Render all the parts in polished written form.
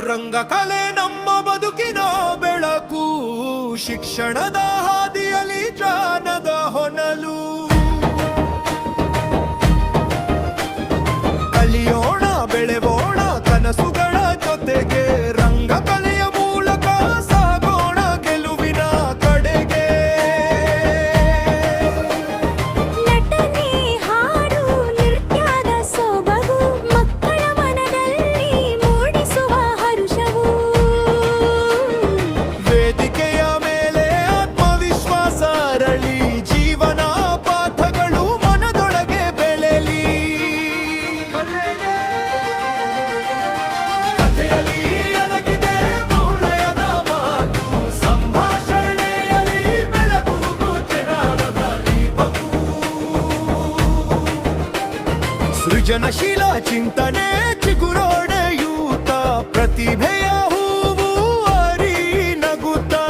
ರಂಗಕಲೆ ನಮ್ಮ ಬದುಕಿನ ಬೆಳಕು, ಶಿಕ್ಷಣದ ಹಾದಿಯಲ್ಲಿ ಜ್ಞಾನದ ಹೊನಲು. ಕಲಿಯೋಣ ಬೆಳೆவோಣ ಕನಸುಗಳ ಜೊತೆಗೆ, ರಂಗಕಲೆಯ ಮೂಲಕ ಸಾಗೋಣ ಗೆಲುವಿನ ಕಡೆಗೆ. ನಟನೆ ಹಾಡು ನೃತ್ಯದ ಸೊಬಗು, ಮಕ್ಕಳ ಮನದಲ್ಲಿ ಮೂಡಿಸುವ ಹರುಷವು. ವೇದಿಕೆಯ ಮೇಲೆ ಆತ್ಮವಿಶ್ವಾಸ ಅರಳಿ, ಜೀವನ ಪಾಠಗಳು ಮನದೊಳಗೆ ಬೆಳೆಲಿ. ಕಥೆಯಲ್ಲಿ ಅಡಗಿದೆ ಮೌಲ್ಯದ ಮಾತು, ಸಂಭಾಷಣೆಯಲ್ಲಿ ಬೆಳಗುವುದು ಜ್ಞಾನದ ದೀಪವು. ಸೃಜನಶೀಲ ಚಿಂತನೆ ಚಿಗುರೊಡೆಯೂತ, ಪ್ರತಿಭೆಯ ಹೂವು ಅರಿ ನಗುತ್ತಾ.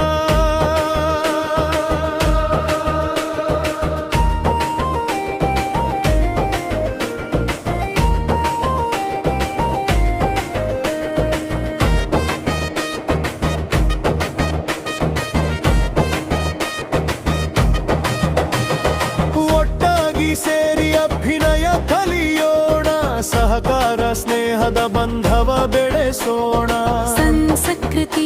ಒಟ್ಟಾಗಿ ಸೇರಿ ಅಭಿನಯ ಕಲಿಯೋಣ, ಸಹಕಾರ ಸ್ನೇಹದ ಬಂಧವ ಬೆಳೆಸೋಣ. ಸಂಸ್ಕೃತಿ